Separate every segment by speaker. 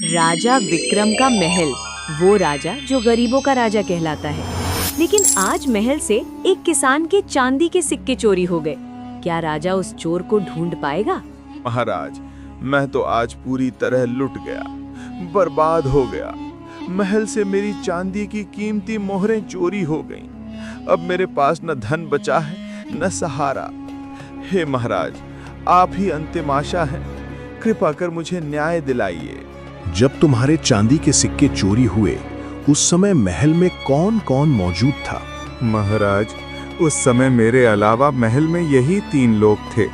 Speaker 1: राजा विक्रम का महल, वो राजा जो गरीबों का राजा कहलाता है। लेकिन आज महल से एक किसान के चांदी के सिक्के चोरी हो गए। क्या राजा उस चोर को ढूंढ पाएगा?
Speaker 2: महाराज, मैं तो आज पूरी तरह लुट गया, बर्बाद हो गया। महल से मेरी चांदी की कीमती मोहरें चोरी हो गईं। अब मेरे पास न धन बचा है न सहारा। हे महाराज, आप ही अंतिम आशा हैं। कृपा कर मुझे न्याय दिलाइए।
Speaker 3: जब तुम्हारे चांदी के सिक्के चोरी हुए, उस समय महल में कौन कौन मौजूद था?
Speaker 2: महाराज, उस समय मेरे अलावा महल में यही 3 लोग थे।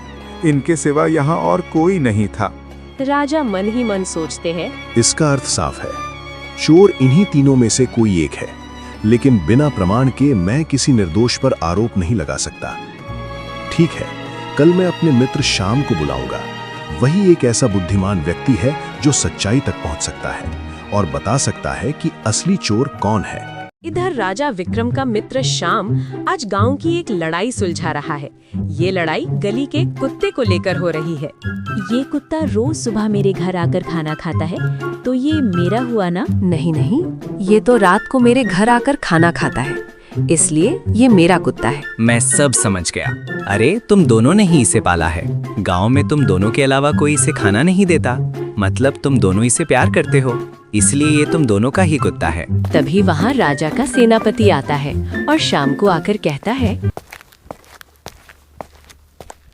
Speaker 2: इनके सिवा यहाँ और कोई नहीं था।
Speaker 1: राजा मन ही मन सोचते हैं,
Speaker 3: इसका अर्थ साफ है, चोर इन्हीं तीनों में से कोई एक है। लेकिन बिना प्रमाण के मैं किसी निर्दोष पर आरोप नहीं लगा सकता। ठीक है, कल मैं अपने मित्र श्याम को बुलाऊंगा। वही एक ऐसा बुद्धिमान व्यक्ति है जो सच्चाई तक पहुंच सकता है और बता सकता है कि असली चोर कौन है।
Speaker 1: इधर राजा विक्रम का मित्र श्याम आज गांव की एक लड़ाई सुलझा रहा है। ये लड़ाई गली के कुत्ते को लेकर हो रही है।
Speaker 4: ये कुत्ता रोज सुबह मेरे घर आकर खाना खाता है, तो ये मेरा हुआ ना?
Speaker 5: नहीं नहीं, ये तो रात को मेरे घर आकर खाना खाता है, इसलिए ये मेरा कुत्ता है।
Speaker 6: मैं सब समझ गया। अरे तुम दोनों ने ही इसे पाला है। गांव में तुम दोनों के अलावा कोई इसे खाना नहीं देता। मतलब तुम दोनों इसे प्यार करते हो, इसलिए ये तुम दोनों का ही कुत्ता है।
Speaker 4: तभी वहाँ राजा का सेनापति आता है और शाम को आकर कहता है,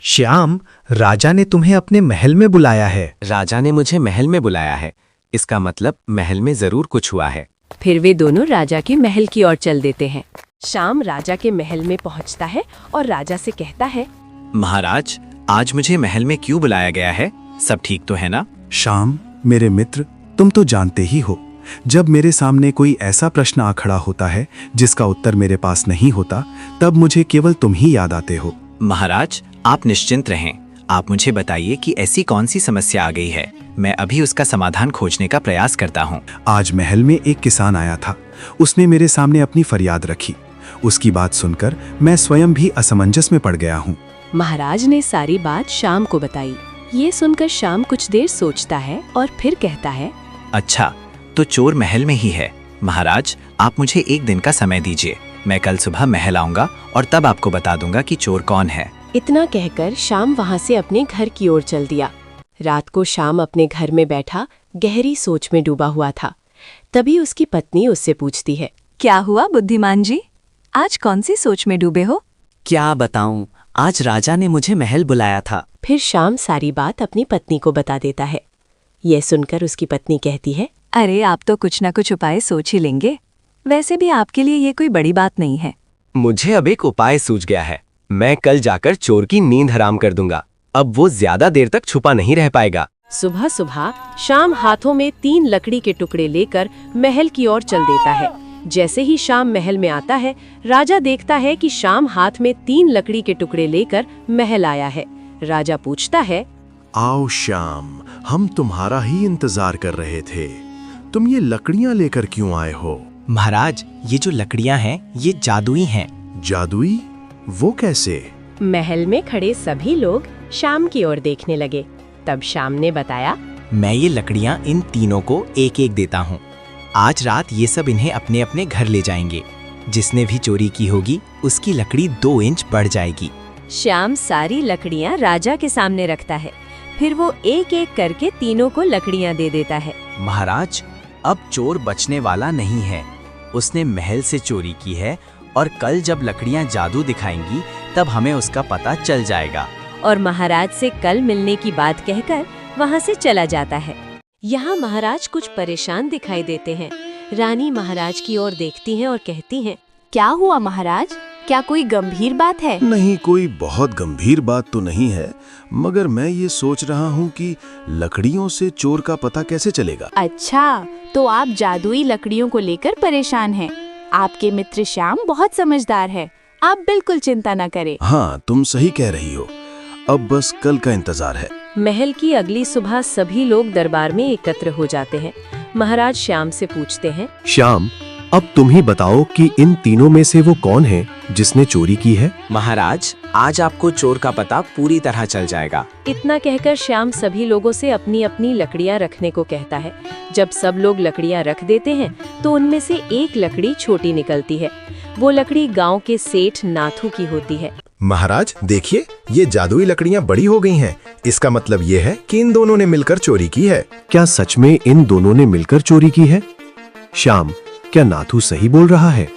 Speaker 7: श्याम, राजा ने तुम्हें अपने महल में बुलाया है।
Speaker 6: राजा ने मुझे महल में बुलाया है, इसका मतलब महल में जरूर कुछ हुआ है।
Speaker 1: फिर वे दोनों राजा के महल की ओर चल देते हैं। श्याम राजा के महल में पहुंचता है और राजा से कहता है,
Speaker 6: महाराज, आज मुझे महल में क्यों बुलाया गया है? सब ठीक तो है ना?
Speaker 7: श्याम, मेरे मित्र, तुम तो जानते ही हो, जब मेरे सामने कोई ऐसा प्रश्न आ खड़ा होता है जिसका उत्तर मेरे पास नहीं होता, तब मुझे केवल तुम ही याद आते हो।
Speaker 6: महाराज, आप निश्चिंत रहें। आप मुझे बताइए कि ऐसी कौन सी समस्या आ गई है। मैं अभी उसका समाधान खोजने का प्रयास करता हूँ।
Speaker 7: आज महल में एक किसान आया था। उसने मेरे सामने अपनी फरियाद रखी। उसकी बात सुनकर मैं स्वयं भी असमंजस में पड़ गया हूँ।
Speaker 1: महाराज ने सारी बात श्याम को बताई। ये सुनकर श्याम कुछ देर सोचता है और फिर कहता है,
Speaker 6: अच्छा, तो चोर महल में ही है। महाराज, आप मुझे एक दिन का समय दीजिए। मैं कल सुबह महल आऊंगा और तब आपको बता दूंगा कि चोर कौन है।
Speaker 1: इतना कहकर श्याम वहाँ से अपने घर की ओर चल दिया। रात को श्याम अपने घर में बैठा गहरी सोच में डूबा हुआ था। तभी उसकी पत्नी उससे पूछती है,
Speaker 5: क्या हुआ बुद्धिमान जी, आज कौन सी सोच में डूबे हो?
Speaker 8: क्या बताऊं, आज राजा ने मुझे महल बुलाया था।
Speaker 1: फिर श्याम सारी बात अपनी पत्नी को बता देता है। यह सुनकर उसकी पत्नी कहती है,
Speaker 5: अरे आप तो कुछ ना कुछ उपाय सोच ही लेंगे। वैसे भी आपके लिए ये कोई बड़ी बात नहीं है।
Speaker 8: मुझे अब एक उपाय सूझ गया है। मैं कल जाकर चोर की नींद हराम कर दूंगा। अब वो ज्यादा देर तक छुपा नहीं रह पाएगा।
Speaker 1: सुबह सुबह श्याम हाथों में 3 लकड़ी के टुकड़े लेकर महल की ओर चल देता है। जैसे ही श्याम महल में आता है, राजा देखता है कि श्याम हाथ में 3 लकड़ी के टुकड़े लेकर महल आया है। राजा पूछता है,
Speaker 3: आओ श्याम, हम तुम्हारा ही इंतजार कर रहे थे। तुम ये लकड़ियां लेकर क्यों आए हो?
Speaker 8: महाराज, ये जो लकड़ियां हैं, ये जादुई हैं।
Speaker 3: जादुई? वो कैसे?
Speaker 1: महल में खड़े सभी लोग श्याम की ओर देखने लगे। तब श्याम ने बताया,
Speaker 8: मैं ये लकड़ियां इन तीनों को एक एक देता हूँ। आज रात ये सब इन्हें अपने अपने घर ले जाएंगे। जिसने भी चोरी की होगी, उसकी लकड़ी 2 इंच बढ़ जाएगी।
Speaker 4: श्याम सारी लकड़ियाँ राजा के सामने रखता है। फिर वो एक एक करके तीनों को लकड़ियाँ दे देता है।
Speaker 6: महाराज, अब चोर बचने वाला नहीं है। उसने महल से चोरी की है और कल जब लकड़ियां जादू दिखाएंगी, तब हमें उसका पता चल जाएगा।
Speaker 4: और महाराज से कल मिलने की बात कहकर वहाँ से चला जाता है।
Speaker 1: यहाँ महाराज कुछ परेशान दिखाई देते हैं। रानी महाराज की ओर देखती हैं और कहती हैं,
Speaker 4: क्या हुआ महाराज, क्या कोई गंभीर बात है?
Speaker 3: नहीं, कोई बहुत गंभीर बात तो नहीं है, मगर मैं ये सोच रहा हूँ कि लकड़ियों से चोर का पता कैसे चलेगा।
Speaker 9: अच्छा, तो आप जादुई लकड़ियों को लेकर परेशान हैं। आपके मित्र श्याम बहुत समझदार है, आप बिल्कुल चिंता न करें।
Speaker 3: हाँ, तुम सही कह रही हो। अब बस कल का इंतजार है।
Speaker 1: महल की अगली सुबह सभी लोग दरबार में एकत्र हो जाते हैं। महाराज श्याम से पूछते हैं,
Speaker 3: श्याम, अब तुम ही बताओ कि इन तीनों में से वो कौन है जिसने चोरी की है?
Speaker 8: महाराज, आज आपको चोर का पता पूरी तरह चल जाएगा।
Speaker 1: इतना कहकर श्याम सभी लोगों से अपनी अपनी लकड़ियां रखने को कहता है। जब सब लोग लकड़ियां रख देते हैं तो उनमें से एक लकड़ी छोटी निकलती है। वो लकड़ी गांव के सेठ नाथू की होती है।
Speaker 3: महाराज देखिए, ये जादुई लकड़ियां बड़ी हो गई हैं। इसका मतलब ये है कि इन दोनों ने मिलकर चोरी की है।
Speaker 7: क्या सच में इन दोनों ने मिलकर चोरी की है? श्याम, क्या नाथू सही बोल रहा है?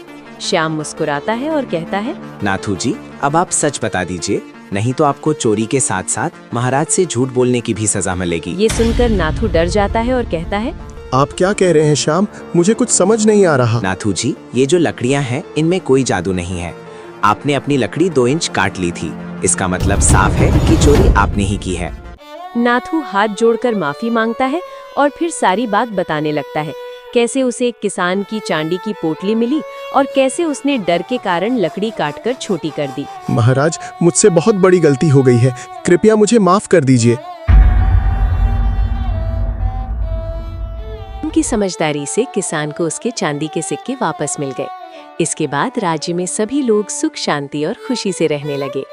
Speaker 1: श्याम मुस्कुराता है और कहता है,
Speaker 8: नाथू जी, अब आप सच बता दीजिए, नहीं तो आपको चोरी के साथ साथ महाराज से झूठ बोलने की भी सजा मिलेगी।
Speaker 1: ये सुनकर नाथू डर जाता है और कहता है,
Speaker 3: आप क्या कह रहे हैं श्याम? मुझे कुछ समझ नहीं आ रहा।
Speaker 8: नाथू जी, ये जो लकड़ियां हैं इनमें कोई जादू नहीं है। आपने अपनी लकड़ी 2 इंच काट ली थी। इसका मतलब साफ है कि चोरी आपने ही की है।
Speaker 1: नाथू हाथ जोड़कर माफी मांगता है और फिर सारी बात बताने लगता है। कैसे उसे एक किसान की चांदी की पोटली मिली और कैसे उसने डर के कारण लकड़ी काटकर छोटी कर दी।
Speaker 3: महाराज, मुझसे बहुत बड़ी गलती हो गई है, कृपया मुझे माफ कर दीजिए।
Speaker 1: उनकी समझदारी से किसान को उसके चांदी के सिक्के वापस मिल गए। इसके बाद राज्य में सभी लोग सुख शांति और खुशी से रहने लगे।